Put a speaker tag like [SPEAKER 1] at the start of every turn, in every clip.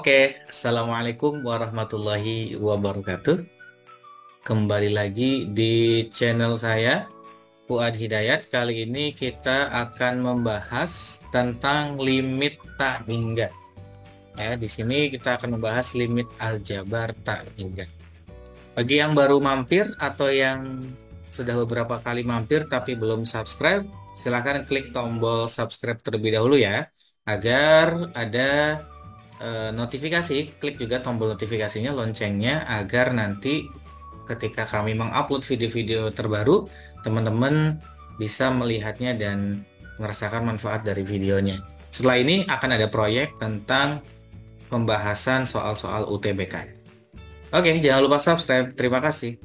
[SPEAKER 1] Oke, Assalamualaikum warahmatullahi wabarakatuh. Kembali lagi di channel saya, Fuad Hidayat. Kali ini kita akan membahas tentang limit tak hingga. Ya, di sini kita akan membahas limit aljabar tak hingga. Bagi yang baru mampir atau yang sudah beberapa kali mampir tapi belum subscribe, silahkan klik tombol subscribe terlebih dahulu ya, agar ada notifikasi. Klik juga tombol notifikasinya, loncengnya, agar nanti ketika kami mengupload video-video terbaru, teman-teman bisa melihatnya dan merasakan manfaat dari videonya. Setelah ini akan ada proyek tentang pembahasan soal-soal UTBK. Oke, jangan lupa subscribe. Terima kasih.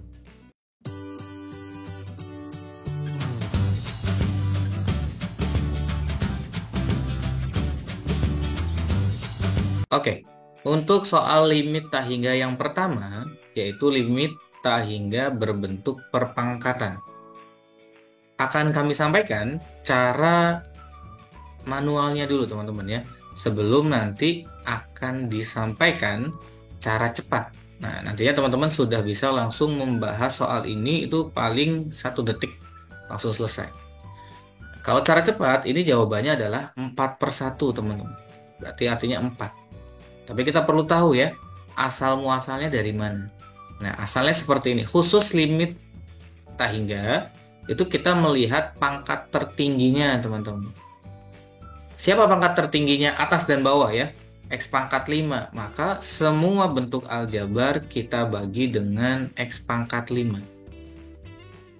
[SPEAKER 1] Oke, untuk soal limit tak hingga yang pertama, yaitu limit tak hingga berbentuk perpangkatan. Akan kami sampaikan cara manualnya dulu teman-teman ya, sebelum nanti akan disampaikan cara cepat. Nah, nantinya teman-teman sudah bisa langsung membahas soal ini, itu paling 1 detik langsung selesai. Kalau cara cepat, ini jawabannya adalah 4/1 teman-teman. Berarti artinya 4. Tapi kita perlu tahu ya, asal muasalnya dari mana. Nah, asalnya seperti ini. Khusus limit tak hingga, itu kita melihat pangkat tertingginya teman-teman. Siapa pangkat tertingginya, atas dan bawah ya? X pangkat 5. Maka semua bentuk aljabar kita bagi dengan X pangkat 5.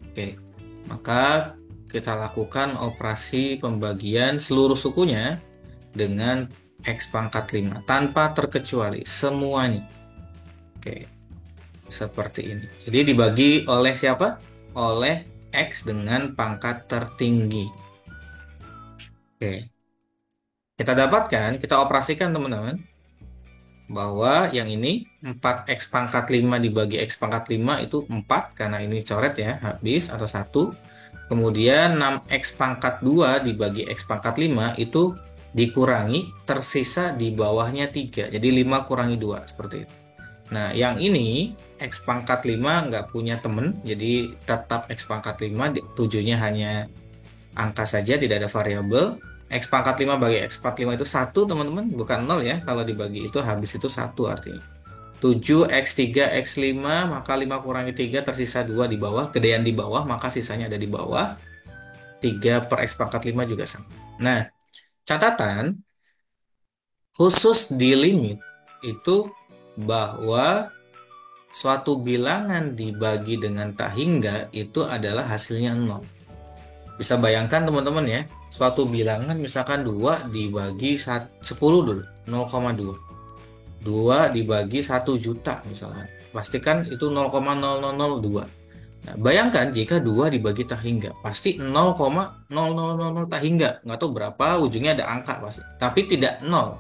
[SPEAKER 1] Oke, maka kita lakukan operasi pembagian seluruh sukunya dengan X pangkat 5 tanpa terkecuali semuanya. Oke, seperti ini. Jadi dibagi oleh siapa? Oleh X dengan pangkat tertinggi. Oke, kita dapatkan, kita operasikan teman-teman, bahwa yang ini 4X pangkat 5 dibagi X pangkat 5 itu 4, karena ini coret ya, habis atau 1. Kemudian 6X pangkat 2 dibagi X pangkat 5 itu dikurangi, tersisa di bawahnya 3. Jadi 5 kurangi 2, seperti itu. Nah, yang ini X pangkat 5 nggak punya temen, jadi tetap X pangkat 5, 7-nya hanya angka saja, tidak ada variabel. X pangkat 5 bagi X pangkat 5 itu 1 teman-teman, bukan 0 ya. Kalau dibagi itu habis itu 1 artinya. 7, X3, X5, maka 5 kurangi 3 tersisa 2 di bawah. Gedean di bawah, maka sisanya ada di bawah. 3 per X pangkat 5 juga sama. Nah, catatan khusus di limit itu bahwa suatu bilangan dibagi dengan tak hingga itu adalah hasilnya 0. Bisa bayangkan teman-teman ya, suatu bilangan misalkan 2 dibagi 10 dulu, 0,2. 2 dibagi 1 juta misalkan. Pastikan itu 0,0002. Nah, bayangkan jika 2 dibagi tak hingga, pasti 0,0000 tak hingga. Nggak tahu berapa, ujungnya ada angka pasti. Tapi tidak 0.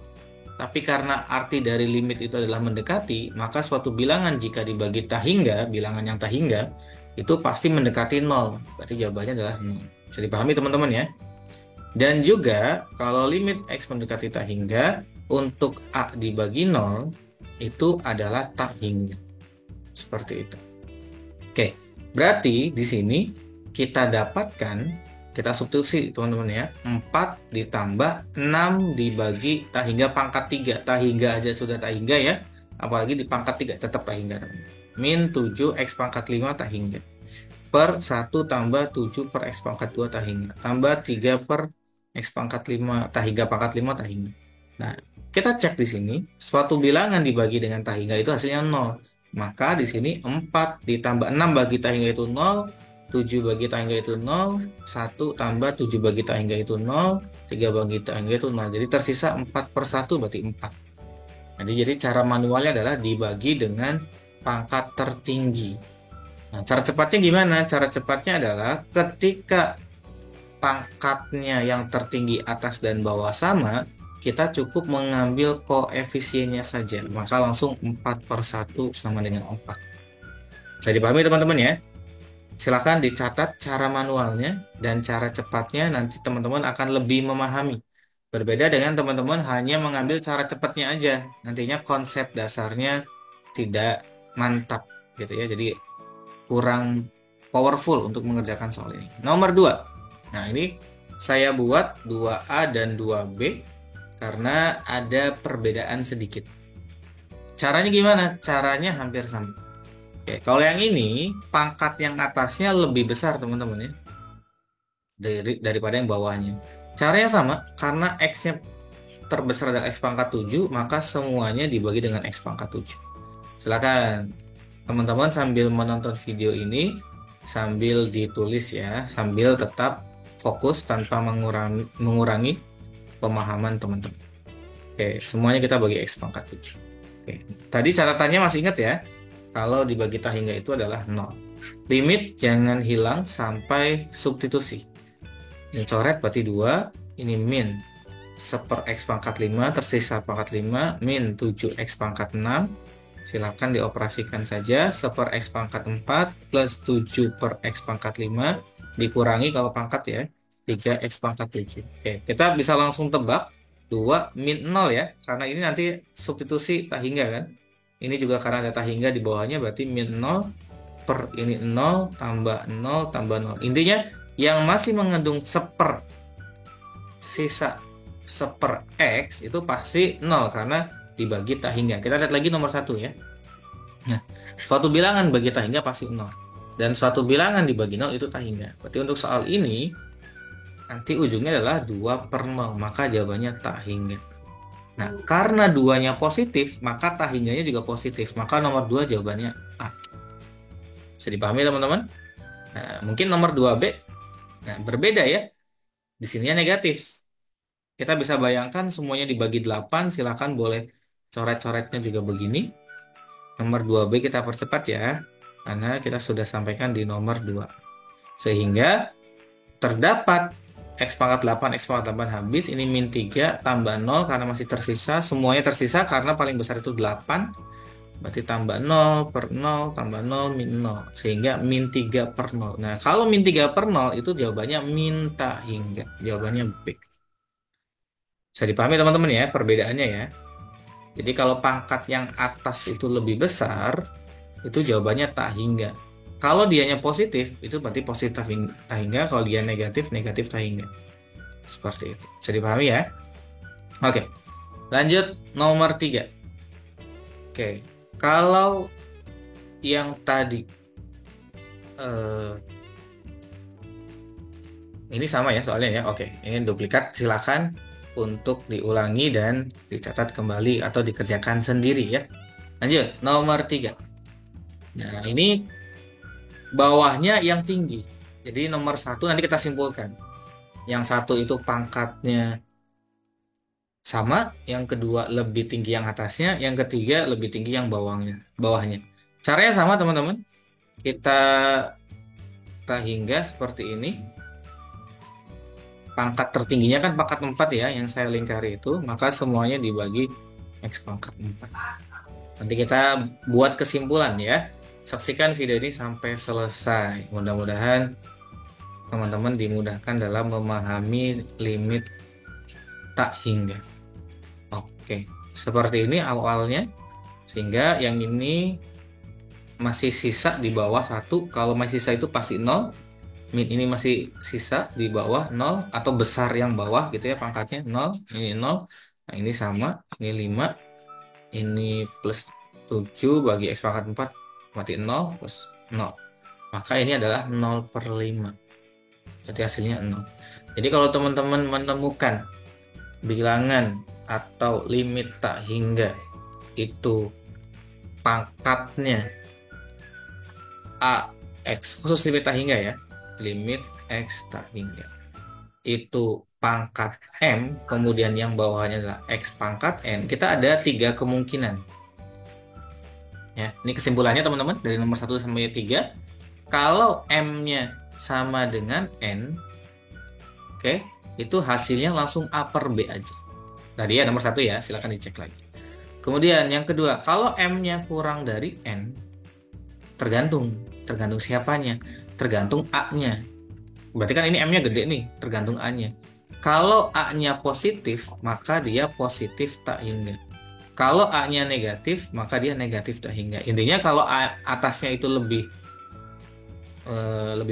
[SPEAKER 1] Tapi karena arti dari limit itu adalah mendekati, maka suatu bilangan jika dibagi tak hingga, bilangan yang tak hingga, itu pasti mendekati 0. Berarti jawabannya adalah 0. Bisa dipahami teman-teman ya. Dan juga kalau limit X mendekati tak hingga, untuk A dibagi 0 itu adalah tak hingga. Seperti itu. Oke, berarti di sini kita dapatkan, kita substitusi teman-teman ya, 4 ditambah 6 dibagi tak hingga pangkat 3. Tak hingga aja sudah tak hingga ya, apalagi di pangkat 3 tetap tak hingga. Min 7 X pangkat 5 tak hingga. Per 1 tambah 7 per X pangkat 2 tak hingga. Tambah 3 per X pangkat 5 tak hingga pangkat 5 tak hingga. Nah, kita cek di sini, suatu bilangan dibagi dengan tak hingga itu hasilnya 0. Maka di sini 4 ditambah 6 bagi tak hingga itu 0, 7 bagi tak hingga itu 0, 1 tambah 7 bagi tak hingga itu 0, 3 bagi tak hingga itu 0. Jadi tersisa 4/1 berarti 4. Jadi cara manualnya adalah dibagi dengan pangkat tertinggi. Nah, cara cepatnya gimana? Cara cepatnya adalah ketika pangkatnya yang tertinggi atas dan bawah sama, kita cukup mengambil koefisiennya saja. Maka langsung 4/1 sama dengan 4. Bisa dipahami teman-teman ya? Silahkan dicatat cara manualnya dan cara cepatnya, nanti teman-teman akan lebih memahami Berbeda dengan teman-teman hanya mengambil cara cepatnya aja. Nantinya konsep dasarnya tidak mantap gitu ya. Jadi kurang powerful untuk mengerjakan soal ini. Nomor 2. Nah, ini saya buat 2A dan 2B karena ada perbedaan sedikit. Caranya gimana? Caranya hampir sama. Oke, kalau yang ini pangkat yang atasnya lebih besar teman-teman ya daripada yang bawahnya. Caranya sama karena X-nya terbesar adalah X pangkat 7, maka semuanya dibagi dengan X pangkat 7. Silakan teman-teman sambil menonton video ini sambil ditulis ya, sambil tetap fokus tanpa mengurangi pemahaman teman-teman. Oke, semuanya kita bagi X pangkat 7. Oke, tadi catatannya masih ingat ya, kalau dibagi tak hingga itu adalah 0. Limit jangan hilang sampai substitusi. Ini coret berarti 2, ini min 1/X pangkat 5, tersisa pangkat 5, min 7X pangkat 6. Silakan dioperasikan saja. 1/X pangkat 4 plus 7/X pangkat 5 dikurangi kalau pangkat ya, 3X pangkat 7. Oke, kita bisa langsung tebak 2 min 0 ya, karena ini nanti substitusi tak hingga kan. Ini juga karena ada tak hingga di bawahnya, berarti min 0 per ini 0 tambah 0 tambah 0. Intinya yang masih mengandung sisa 1/X itu pasti 0 karena dibagi tak hingga. Kita lihat lagi nomor 1 ya. Nah, suatu bilangan bagi tak hingga pasti 0. Dan suatu bilangan dibagi 0 itu tak hingga. Berarti untuk soal ini, nanti ujungnya adalah 2/0. Maka jawabannya tak hingga. Nah, karena 2-nya positif, maka tak hingganya juga positif. Maka nomor 2 jawabannya A. Bisa dipahami teman-teman? Nah, mungkin nomor 2B. Nah, berbeda ya. Di sininya negatif. Kita bisa bayangkan semuanya dibagi 8. Silakan boleh coret-coretnya juga begini. Nomor 2B kita percepat ya, karena kita sudah sampaikan di nomor 2. Sehingga terdapat X pangkat 8, X pangkat 8 habis, ini min 3 tambah 0 karena masih tersisa, semuanya tersisa karena paling besar itu 8, berarti tambah 0 per 0 tambah 0 min 0, sehingga min 3/0. Nah, kalau min 3/0 itu jawabannya min tak hingga, jawabannya B. Bisa dipahami teman-teman ya perbedaannya ya. Jadi kalau pangkat yang atas itu lebih besar, itu jawabannya tak hingga. Kalau dianya positif, itu berarti positif tak hingga. Kalau dia negatif, negatif tak hingga. Seperti itu. Bisa dipahami ya? Oke. Lanjut nomor 3. Oke. Kalau yang tadi eh, ini sama ya soalnya ya. Oke. Ini duplikat, silakan untuk diulangi dan dicatat kembali atau dikerjakan sendiri ya. Lanjut, nomor 3. Nah, ini bawahnya yang tinggi. Jadi nomor 1 nanti kita simpulkan. Yang satu itu pangkatnya sama, yang kedua lebih tinggi yang atasnya, yang ketiga lebih tinggi yang bawahnya. Caranya sama teman-teman. Kita hingga seperti ini. Pangkat tertingginya kan pangkat 4 ya, yang saya lingkari itu, maka semuanya dibagi X pangkat 4. Nanti kita buat kesimpulan ya. Saksikan video ini sampai selesai. Mudah-mudahan teman-teman dimudahkan dalam memahami limit tak hingga. Oke, seperti ini awalnya. Sehingga yang ini masih sisa di bawah 1. Kalau masih sisa itu pasti 0. Min ini masih sisa di bawah 0 atau besar yang bawah gitu ya pangkatnya 0. Ini 0. Nah, ini sama, ini 5. Ini plus 7 bagi X pangkat 4 berarti 0 plus 0. Maka ini adalah 0/5. Jadi hasilnya 0. Jadi kalau teman-teman menemukan bilangan atau limit tak hingga itu pangkatnya AX, khusus limit tak hingga ya, limit X tak hingga itu pangkat M, kemudian yang bawahnya adalah X pangkat N, kita ada 3 kemungkinan ya. Ini kesimpulannya teman-teman dari nomor 1 sampai 3. Kalau M-nya sama dengan N, oke, itu hasilnya langsung A per B aja. Tadi ya nomor 1 ya, silahkan dicek lagi. Kemudian yang kedua, kalau M-nya kurang dari N, tergantung siapanya, tergantung A-nya. Berarti kan ini M-nya gede nih, tergantung A-nya. Kalau A-nya positif, maka dia positif tak hingga. Kalau A-nya negatif, maka dia negatif tak hingga. Intinya kalau atasnya itu lebih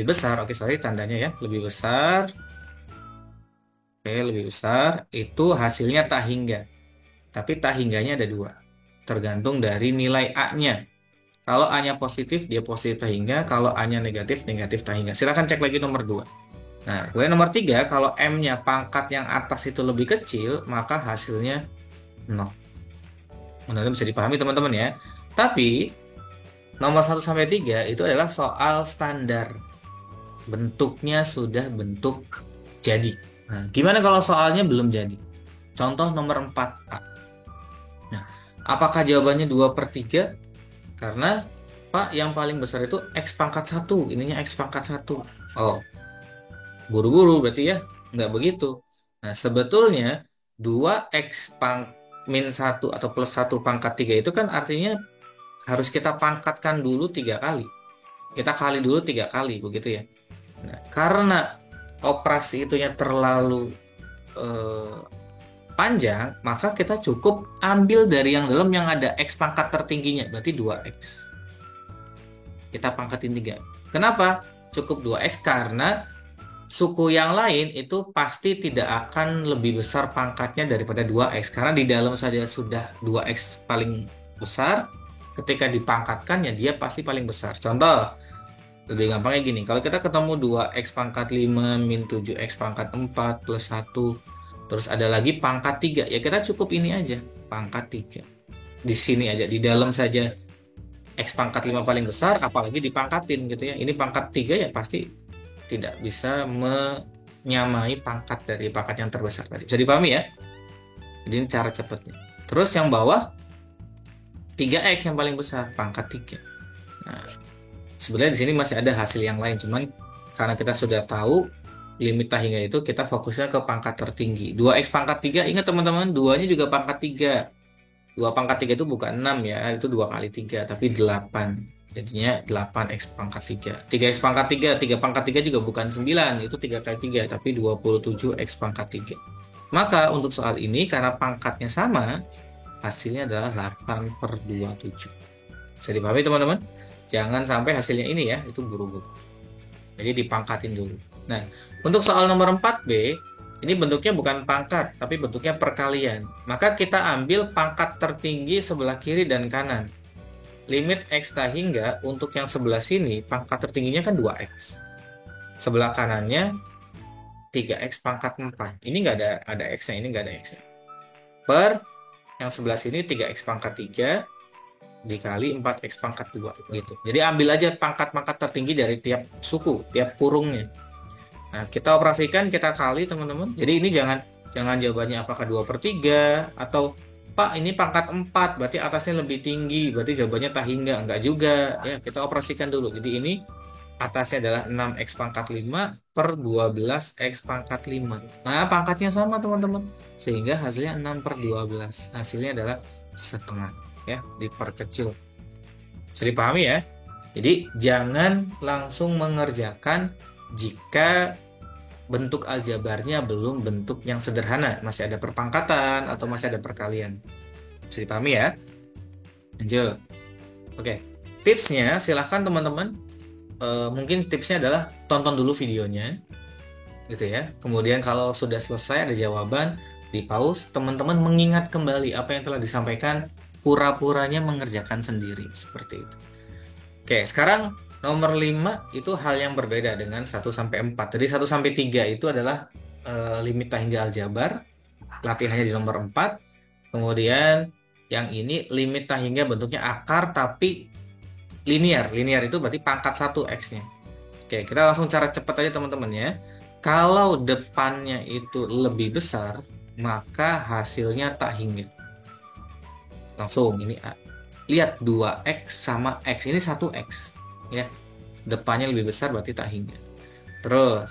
[SPEAKER 1] besar, oke sorry tandanya ya, lebih besar, oke lebih besar, itu hasilnya tak hingga. Tapi tak hingganya ada dua, tergantung dari nilai A-nya. Kalau A-nya positif, dia positif tak hingga. Kalau A-nya negatif, negatif tak hingga. Silakan cek lagi nomor 2. Nah, kemudian nomor 3, kalau M-nya pangkat yang atas itu lebih kecil, maka hasilnya 0. Mudah-mudahan bisa dipahami teman-teman ya. Tapi, nomor 1 sampai 3 itu adalah soal standar. Bentuknya sudah bentuk jadi. Nah, gimana kalau soalnya belum jadi? Contoh nomor 4A. Nah, apakah jawabannya 2/3? Karena, Pak, yang paling besar itu X pangkat 1. Ininya X pangkat 1. Oh, buru-buru berarti ya? Nggak begitu. Nah, sebetulnya 2X min 1 atau plus 1/3 itu kan artinya harus kita pangkatkan dulu 3 kali. Kita kali dulu 3 kali, begitu ya. Nah, karena operasi itunya terlalu eh, panjang, maka kita cukup ambil dari yang dalam yang ada X pangkat tertingginya, berarti 2X. Kita pangkatin 3. Kenapa? Cukup 2X karena suku yang lain itu pasti tidak akan lebih besar pangkatnya daripada 2X. Karena di dalam saja sudah 2X paling besar, ketika dipangkatkan ya dia pasti paling besar. Contoh, lebih gampangnya gini, kalau kita ketemu 2X pangkat 5 min 7X pangkat 4 plus 1, terus ada lagi pangkat 3, ya kita cukup ini aja, pangkat 3. Di sini aja, di dalam saja X pangkat 5 paling besar, apalagi dipangkatin gitu ya. Ini pangkat 3 ya pasti tidak bisa menyamai pangkat dari pangkat yang terbesar tadi. Bisa dipahami ya? Jadi ini cara cepatnya. Terus yang bawah 3X yang paling besar, pangkat 3. Nah, sebenarnya di sini masih ada hasil yang lain, cuman karena kita sudah tahu limit tak hingga itu, kita fokusnya ke pangkat tertinggi. 2X pangkat 3, ingat teman-teman, 2-nya juga pangkat 3. 2 pangkat 3 itu bukan 6 ya, itu 2 kali 3, tapi 8. Jadinya 8X pangkat 3. 3X pangkat 3, 3 pangkat 3 juga bukan 9, itu 3 kali 3, tapi 27X pangkat 3. Maka untuk soal ini, karena pangkatnya sama, hasilnya adalah 8/27. Bisa dipahami teman-teman? Jangan sampai hasilnya ini ya, itu buru-buru. Jadi dipangkatin dulu. Nah, untuk soal nomor 4B, ini bentuknya bukan pangkat, tapi bentuknya perkalian. Maka kita ambil pangkat tertinggi sebelah kiri dan kanan. Limit X tak hingga untuk yang sebelah sini, pangkat tertingginya kan 2X. Sebelah kanannya 3X pangkat 4. Ini nggak ada X-nya, ini nggak ada X-nya. Per yang sebelah sini 3X pangkat 3 dikali 4X pangkat 2 gitu. Jadi ambil aja pangkat-pangkat tertinggi dari tiap suku, tiap kurungnya. Nah, kita operasikan, kita kali teman-teman. Jadi ini jangan jangan jawabannya apakah 2/3 atau Pak ini pangkat 4 berarti atasnya lebih tinggi, berarti jawabannya tak hingga. Enggak juga. Ya, kita operasikan dulu. Jadi ini atasnya adalah 6X pangkat 5 per 12X pangkat 5. Nah, pangkatnya sama teman-teman. Sehingga hasilnya 6/12. Hasilnya adalah setengah. Ya, diperkecil. Bisa dipahami ya? Jadi jangan langsung mengerjakan jika bentuk aljabarnya belum bentuk yang sederhana, masih ada perpangkatan atau masih ada perkalian. Bisa dipahami ya? Lanjut. Oke, tipsnya silahkan teman-teman. Mungkin tipsnya adalah tonton dulu videonya, gitu ya. Kemudian kalau sudah selesai ada jawaban, di pause, teman-teman mengingat kembali apa yang telah disampaikan, pura-puranya mengerjakan sendiri, seperti itu. Oke, sekarang nomor 5 itu hal yang berbeda dengan 1 sampai 4. Jadi 1 sampai 3 itu adalah limit tak hingga aljabar. Latihannya di nomor 4. Kemudian yang ini limit tak hingga bentuknya akar tapi linear. Linear itu berarti pangkat 1 X-nya. Oke, kita langsung cara cepat aja teman-teman ya. Kalau depannya itu lebih besar, maka hasilnya tak hingga. Langsung ini lihat 2X sama X, ini 1X ya, depannya lebih besar berarti tak hingga. Terus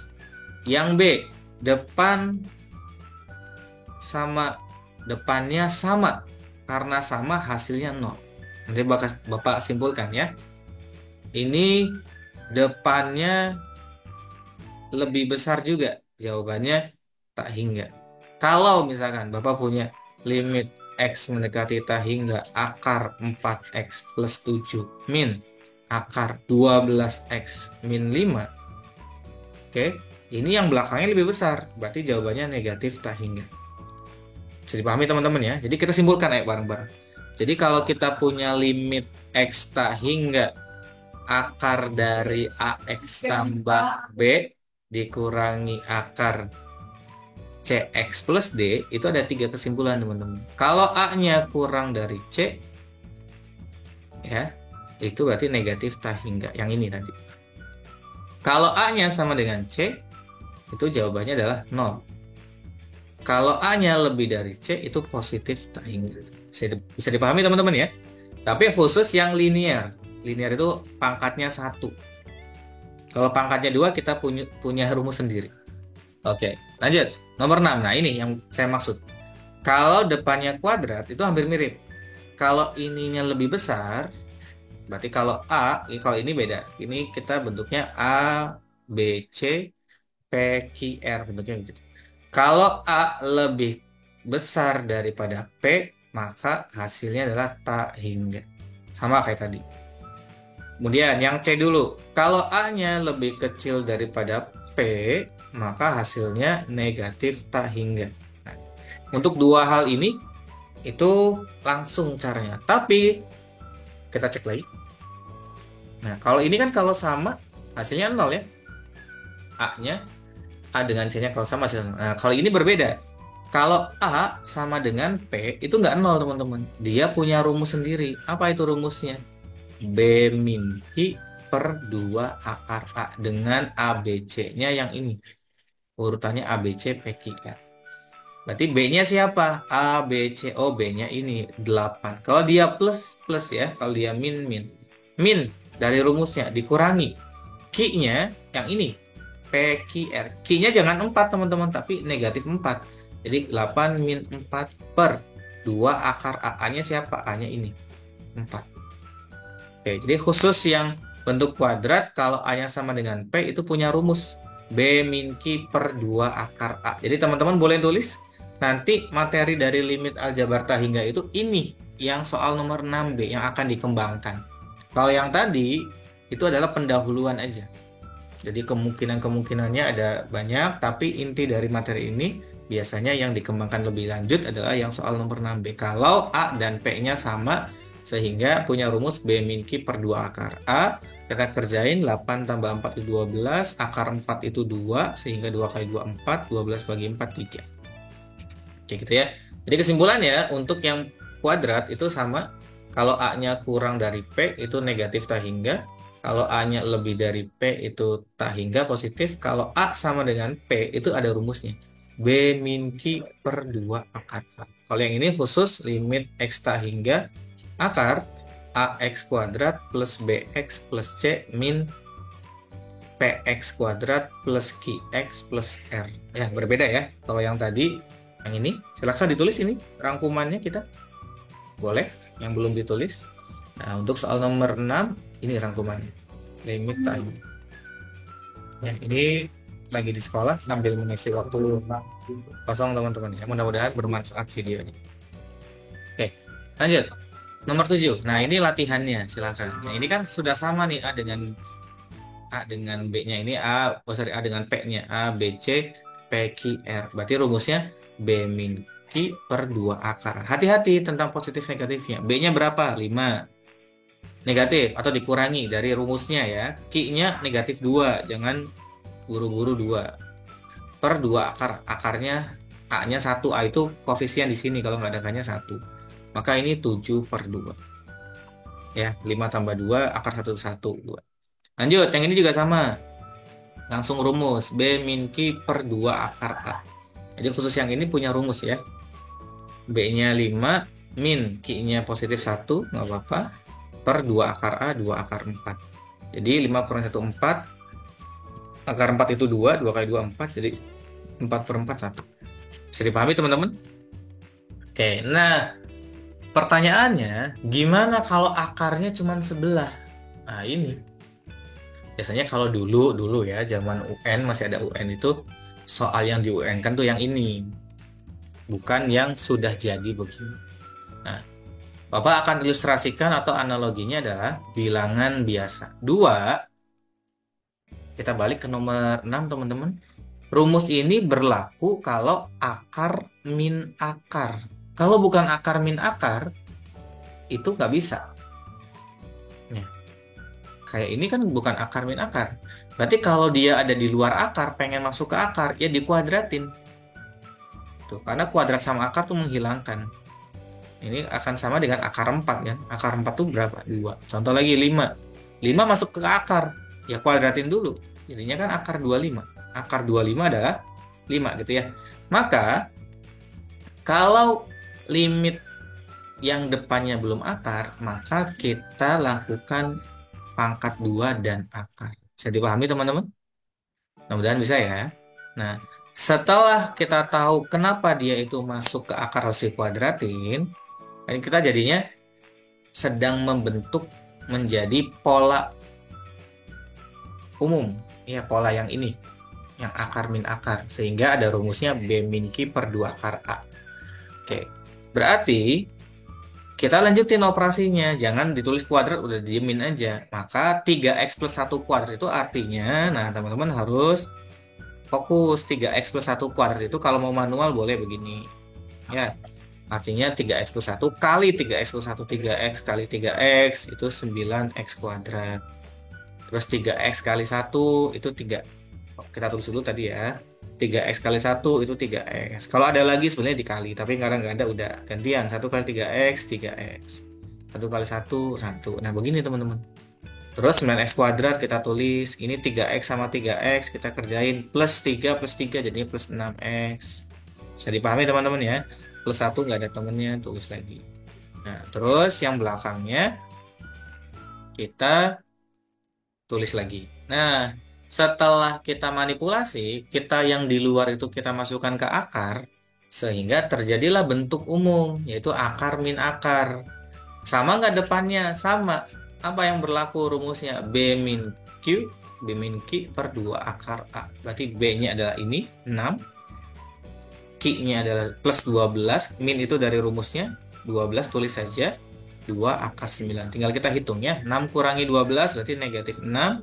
[SPEAKER 1] yang B, depan sama depannya sama, karena sama hasilnya 0. Nanti Bapak simpulkan ya. Ini depannya lebih besar juga, jawabannya tak hingga. Kalau misalkan Bapak punya limit X mendekati tak hingga akar 4X plus 7 min akar 12X min 5, oke, ini yang belakangnya lebih besar, berarti jawabannya negatif tak hingga. Bisa dipahami teman-teman ya? Jadi kita simpulkan ayo bareng-bareng. Jadi kalau kita punya limit X tak hingga akar dari AX tambah B dikurangi akar CX plus D, itu ada 3 kesimpulan teman-teman. Kalau A-nya kurang dari C, ya, itu berarti negatif tak hingga. Yang ini tadi. Kalau A-nya sama dengan C, itu jawabannya adalah 0. Kalau A-nya lebih dari C, itu positif tak hingga. Bisa dipahami teman-teman ya? Tapi khusus yang linear. Linear itu pangkatnya 1. Kalau pangkatnya 2, kita punya rumus sendiri. Oke, lanjut. Nomor 6. Nah, ini yang saya maksud. Kalau depannya kuadrat, itu hampir mirip. Kalau ininya lebih besar, berarti kalau A, kalau ini beda. Ini kita bentuknya A, B, C, P, Q, R. Bentuknya gitu. Kalau A lebih besar daripada P, maka hasilnya adalah tak hingga. Sama kayak tadi. Kemudian yang C dulu. Kalau A-nya lebih kecil daripada P, maka hasilnya negatif tak hingga. Nah, untuk dua hal ini, itu langsung caranya. Tapi, kita cek lagi. Nah, kalau ini kan kalau sama, hasilnya 0 ya. A-nya, A dengan C-nya kalau sama hasilnya. Nah, kalau ini berbeda. Kalau A sama dengan P, itu nggak 0 teman-teman. Dia punya rumus sendiri. Apa itu rumusnya? B min Q per 2 akar A dengan ABC-nya yang ini. Urutannya ABC, P, Q, R. Berarti B-nya siapa? A, B, C, O, B-nya ini 8. Kalau dia plus, plus ya. Kalau dia min, min. Min dari rumusnya dikurangi. Q-nya yang ini. P, Q, R. Q-nya jangan 4 teman-teman, tapi negatif 4. Jadi 8 min 4 per 2 akar A-nya siapa? A-nya ini. 4. Oke, jadi khusus yang bentuk kuadrat, kalau A-nya sama dengan P, itu punya rumus. B min Q per 2 akar A. Jadi teman-teman boleh tulis. Nanti materi dari limit aljabar tak hingga itu ini. Yang soal nomor 6B yang akan dikembangkan. Kalau yang tadi, itu adalah pendahuluan aja. Jadi kemungkinan-kemungkinannya ada banyak, tapi inti dari materi ini biasanya yang dikembangkan lebih lanjut adalah yang soal nomor 6B. Kalau A dan P-nya sama, sehingga punya rumus B min Q per 2 akar A, kita kerjain 8 tambah 4 itu 12, akar 4 itu 2, sehingga 2 kali 2, 4, 12 bagi 4, 3. Oke gitu ya. Jadi kesimpulannya, untuk yang kuadrat itu sama, kalau A-nya kurang dari P, itu negatif tak hingga. Kalau A-nya lebih dari P, itu tak hingga positif. Kalau A sama dengan P, itu ada rumusnya. B min Q per 2 akar A. Kalau yang ini khusus limit X tak hingga akar AX kuadrat plus BX plus C min PX kuadrat plus QX plus R. Ya, berbeda ya. Kalau yang tadi, yang ini, silahkan ditulis ini rangkumannya kita. Boleh, yang belum ditulis. Nah, untuk soal nomor 6, ini rangkumannya. Limit time. Ya, ini lagi di sekolah sambil mengisi waktu kosong teman-teman ya. Mudah-mudahan bermanfaat videonya. Oke, lanjut. Nomor 7. Nah, ini latihannya, silakan. Nah, ini kan sudah sama nih A dengan B-nya ini A dengan P-nya A, B, C, P, Q, R. Berarti rumusnya B min Q per 2 akar. Hati-hati tentang positif negatifnya. B-nya berapa? 5. Negatif atau dikurangi dari rumusnya ya. Q-nya negatif 2. Jangan buru-buru 2. Per 2 akar. Akarnya A-nya 1. A itu koefisien di sini. Kalau nggak ada K-nya 1. Maka ini 7 per 2. Ya, 5 tambah 2, akar 1, 1, 2. Lanjut, yang ini juga sama. Langsung rumus. B min Q per 2 akar A. Jadi khusus yang ini punya rumus ya. B-nya 5, min Q-nya positif 1, nggak apa-apa. Per 2 akar A, 2 akar 4. Jadi 5 kurang 1, 4. Akar 4 itu 2, 2 kali 2, 4. Jadi 4 per 4, 1. Bisa dipahami teman-teman? Oke, nah pertanyaannya, gimana kalau akarnya cuma sebelah? Nah ini. Biasanya kalau dulu ya, zaman UN, masih ada UN itu, Soal yang di UN kan tuh yang ini, bukan yang sudah jadi begini. Nah, Bapak akan ilustrasikan atau analoginya adalah bilangan biasa. 2, kita balik ke nomor 6 teman-teman. Rumus ini berlaku kalau akar min akar. Kalau bukan akar min akar, itu nggak bisa. Ya, kayak ini kan bukan akar min akar. Berarti kalau dia ada di luar akar, pengen masuk ke akar, ya dikuadratin. Tuh, karena kuadrat sama akar tuh menghilangkan. Ini akan sama dengan akar 4 kan. Akar 4 tuh berapa? 2. Contoh lagi 5. 5 masuk ke akar. Ya kuadratin dulu. Jadinya kan akar 25. Akar 25 adalah 5 gitu ya. Maka kalau limit yang depannya belum akar, maka kita lakukan pangkat 2 dan akar. Bisa dipahami teman-teman? Mudah-mudahan bisa ya. Nah, setelah kita tahu kenapa dia itu masuk ke akar harus dikuadratin, ini kita jadinya sedang membentuk menjadi pola umum. Ya, pola yang ini. Yang akar min akar. Sehingga ada rumusnya B min Q per 2 akar A. Oke. Berarti kita lanjutin operasinya. Jangan ditulis kuadrat, udah diemin aja. Maka 3x plus 1 kuadrat itu artinya, nah teman-teman harus fokus. 3x plus 1 kuadrat itu kalau mau manual boleh begini. Ya, artinya 3x plus 1 kali 3x plus 1, 3x kali 3x itu 9x kuadrat. Terus 3x kali 1 itu 3. Kita tulis dulu tadi ya. 3x kali 1 itu 3x. Kalau ada lagi sebenarnya dikali, tapi karena nggak ada udah gantian. 1 kali 3x, 3x. 1 kali 1, 1. Nah begini teman-teman. Terus 9x kuadrat kita tulis. Ini 3x sama 3x kita kerjain. Plus 3 jadinya plus 6x. Bisa dipahami teman-teman ya. Plus 1 nggak ada temennya, tulis lagi. Nah terus yang belakangnya kita tulis lagi. Nah, setelah kita manipulasi, kita yang di luar itu kita masukkan ke akar, sehingga terjadilah bentuk umum, yaitu akar min akar. Sama nggak depannya? Sama. Apa yang berlaku rumusnya? B min Q, B min Q per 2 akar A. Berarti B-nya adalah ini, 6. Q-nya adalah plus 12. Min itu dari rumusnya, 12 tulis saja. 2 akar 9. Tinggal kita hitung ya. 6 kurangi 12 berarti negatif 6.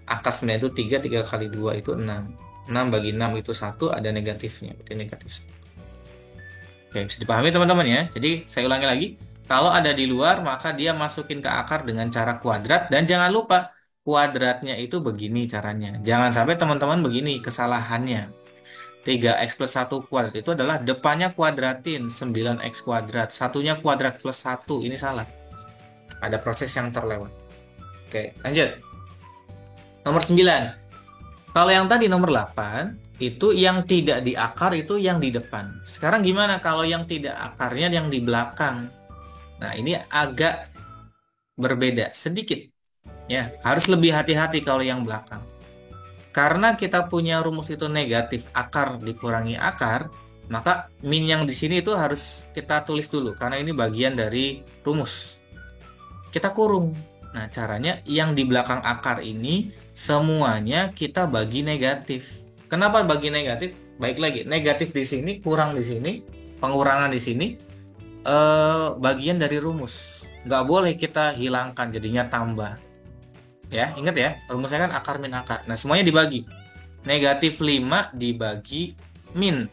[SPEAKER 1] Akar 9 itu 3. 3 kali 2 itu 6. 6 bagi 6 itu 1. Ada negatifnya. Berarti negatif 1. Oke, bisa dipahami teman-teman ya. Jadi saya ulangi lagi. Kalau ada di luar maka dia masukin ke akar dengan cara kuadrat. Dan jangan lupa kuadratnya itu begini caranya. Jangan sampai teman-teman begini kesalahannya. 3x plus 1 kuadrat itu adalah depannya kuadratin 9x kuadrat. Satunya kuadrat plus 1. Ini salah. Ada proses yang terlewat. Oke, lanjut. Nomor 9. Kalau yang tadi nomor 8, itu yang tidak di akar itu yang di depan. Sekarang gimana kalau yang tidak akarnya yang di belakang? Nah, ini agak berbeda sedikit. Ya, harus lebih hati-hati kalau yang belakang. Karena kita punya rumus itu negatif akar dikurangi akar, maka min yang di sini itu harus kita tulis dulu karena ini bagian dari rumus. Kita kurung. Nah, caranya yang di belakang akar ini semuanya kita bagi negatif. Kenapa bagi negatif? Baik lagi, negatif di sini, kurang di sini, pengurangan di sini, bagian dari rumus. Nggak boleh kita hilangkan, jadinya tambah. Ya, ingat ya, rumusnya kan akar min akar. Nah, semuanya dibagi. Negatif 5 dibagi min.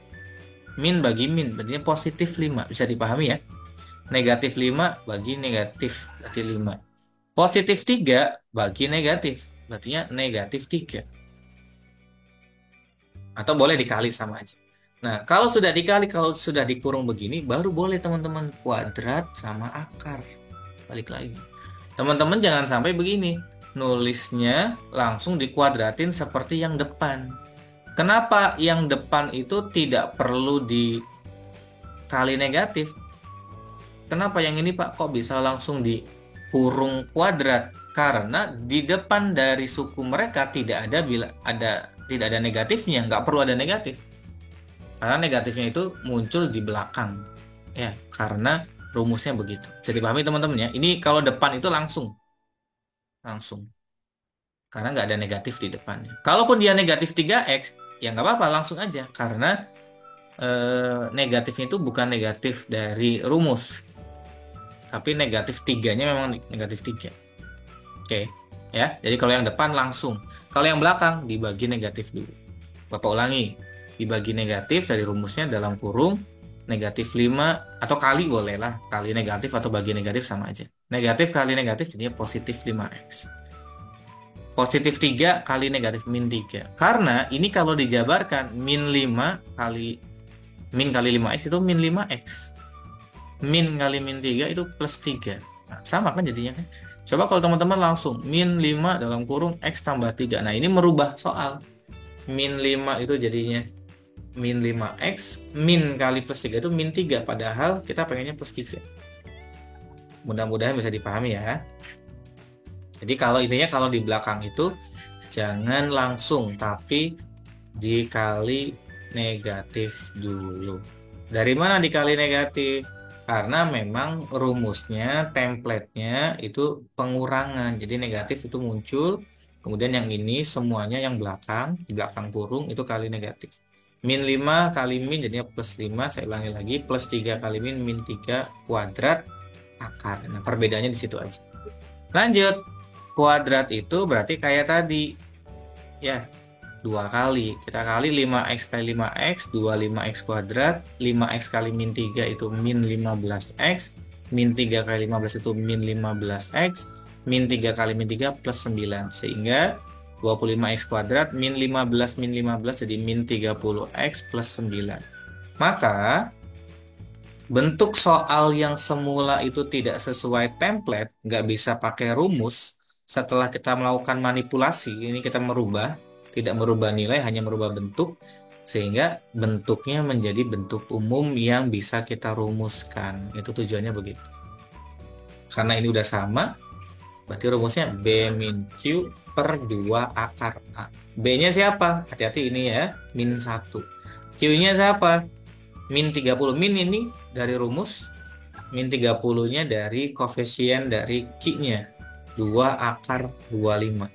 [SPEAKER 1] Min bagi min, berarti positif 5. Bisa dipahami ya? Negatif 5 bagi negatif, berarti 5. Positif 3 bagi negatif, berarti negatif 3. Atau boleh dikali sama aja. Nah, kalau sudah dikali, kalau sudah dikurung begini, baru boleh teman-teman kuadrat sama akar. Balik lagi. Teman-teman jangan sampai begini. Nulisnya langsung dikuadratin seperti yang depan. Kenapa yang depan itu tidak perlu dikali negatif? Kenapa yang ini Pak kok bisa langsung dikurung kuadrat? Karena di depan dari suku mereka tidak ada negatifnya, nggak perlu ada negatif. Karena negatifnya itu muncul di belakang. Ya, karena rumusnya begitu. Jadi pahami teman-teman ya. Ini kalau depan itu langsung. Karena nggak ada negatif di depannya. Kalaupun dia negatif 3x, ya nggak apa-apa, langsung aja. Karena negatifnya itu bukan negatif dari rumus, tapi negatif tiganya memang negatif 3. Oke, ya. Jadi kalau yang depan langsung. Kalau yang belakang dibagi negatif dulu. Bapak ulangi. Dibagi negatif dari rumusnya dalam kurung negatif 5 atau kali boleh lah. Kali negatif atau bagi negatif sama aja. Negatif kali negatif jadinya positif 5x. Positif 3 kali negatif min 3. Karena ini kalau dijabarkan min 5 kali min kali 5x itu min 5x. Min kali min 3 itu plus 3. Nah, sama kan jadinya kan? Coba kalau teman-teman langsung min 5 dalam kurung x tambah 3. Nah, ini merubah soal. Min 5 itu jadinya min 5x, min kali plus 3 itu min 3. Padahal kita pengennya plus 3. Mudah-mudahan bisa dipahami ya. Jadi kalau intinya kalau di belakang itu jangan langsung, tapi dikali negatif dulu. Dari mana dikali negatif? Karena memang rumusnya, template-nya itu pengurangan. Jadi negatif itu muncul, kemudian yang ini semuanya yang belakang, di belakang kurung itu kali negatif. Min 5 kali min jadinya plus 5, saya ulangi lagi, plus 3 kali min 3 kuadrat akar. Nah, perbedaannya di situ aja. Lanjut, kuadrat itu berarti kayak tadi, ya, 2 kali. Kita kali 5x kali 5x, 25x kuadrat. 5x kali min 3 itu min 15x. Min 3 kali 15 itu min 15x. Min 3 kali min 3 plus 9. Sehingga 25x kuadrat min 15 min 15 jadi min 30x plus 9. Maka bentuk soal yang semula itu tidak sesuai template, nggak bisa pakai rumus. Setelah kita melakukan manipulasi, ini kita merubah, tidak merubah nilai, hanya merubah bentuk, sehingga bentuknya menjadi bentuk umum yang bisa kita rumuskan. Itu tujuannya begitu. Karena ini udah sama, berarti rumusnya B min Q per 2 akar A. B-nya siapa? Hati-hati ini ya, min 1. Q-nya siapa? Min 30. Min ini dari rumus, min 30-nya dari koefisien dari Q-nya. 2 akar 25.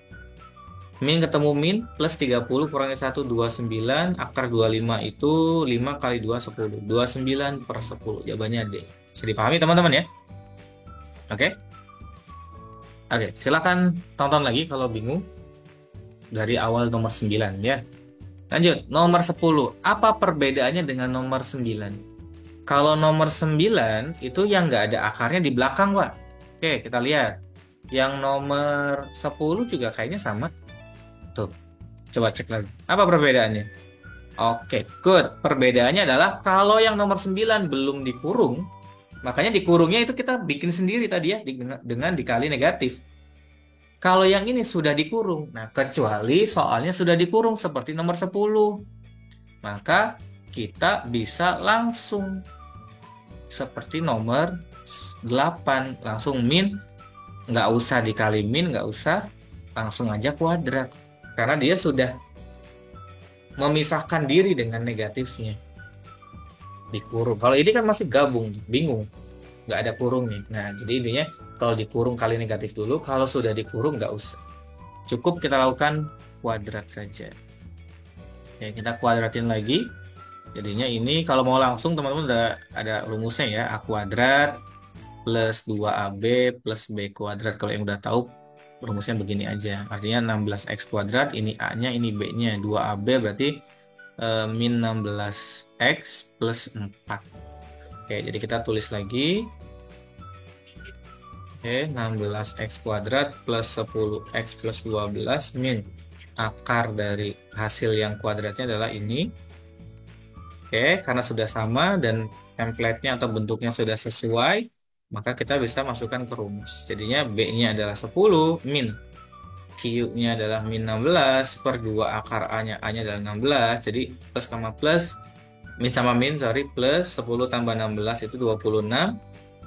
[SPEAKER 1] Min ketemu min, plus 30 kurangi 1, 29. Akar 25 itu 5 kali 2, 10. 29 per 10. Jawabannya D. Bisa dipahami teman-teman ya? Oke? Oke, silakan tonton lagi kalau bingung. Dari awal nomor 9 ya. Lanjut, nomor 10. Apa perbedaannya dengan nomor 9? Kalau nomor 9 itu yang nggak ada akarnya di belakang, Pak. Oke, kita lihat. Yang nomor 10 juga kayaknya sama. Tuh, coba cek lagi. Apa perbedaannya? Oke, good. Perbedaannya adalah kalau yang nomor 9 belum dikurung, makanya dikurungnya itu kita bikin sendiri tadi ya, dengan dikali negatif. Kalau yang ini sudah dikurung, nah kecuali soalnya sudah dikurung seperti nomor 10, maka kita bisa langsung seperti nomor 8, langsung min, nggak usah dikali min, nggak usah, langsung aja kuadrat. Karena dia sudah memisahkan diri dengan negatifnya. Dikurung. Kalau ini kan masih gabung, bingung. Nggak ada kurung nih. Nah, jadi intinya kalau dikurung kali negatif dulu, kalau sudah dikurung nggak usah. Cukup kita lakukan kuadrat saja. Ya, kita kuadratin lagi. Jadinya ini kalau mau langsung teman-teman udah ada rumusnya ya. A kuadrat plus 2AB plus B kuadrat. Kalau yang udah tahu rumusnya begini aja. Artinya 16x kuadrat, ini A-nya, ini B-nya. 2AB berarti min 16x plus 4. Oke, jadi kita tulis lagi. Oke, 16x kuadrat plus 10x plus 12 min akar dari hasil yang kuadratnya adalah ini. Oke, karena sudah sama dan template-nya atau bentuknya sudah sesuai, maka kita bisa masukkan ke rumus. Jadinya B-nya adalah 10 min Q-nya adalah min 16 per 2 akar A-nya adalah 16. Jadi plus sama plus, min sama min, sorry, plus 10 tambah 16 itu 26.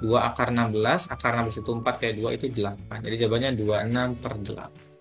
[SPEAKER 1] 2 akar 16, akar 16 itu 4 kayak 2 itu 8. Jadi jawabannya 26 per 8.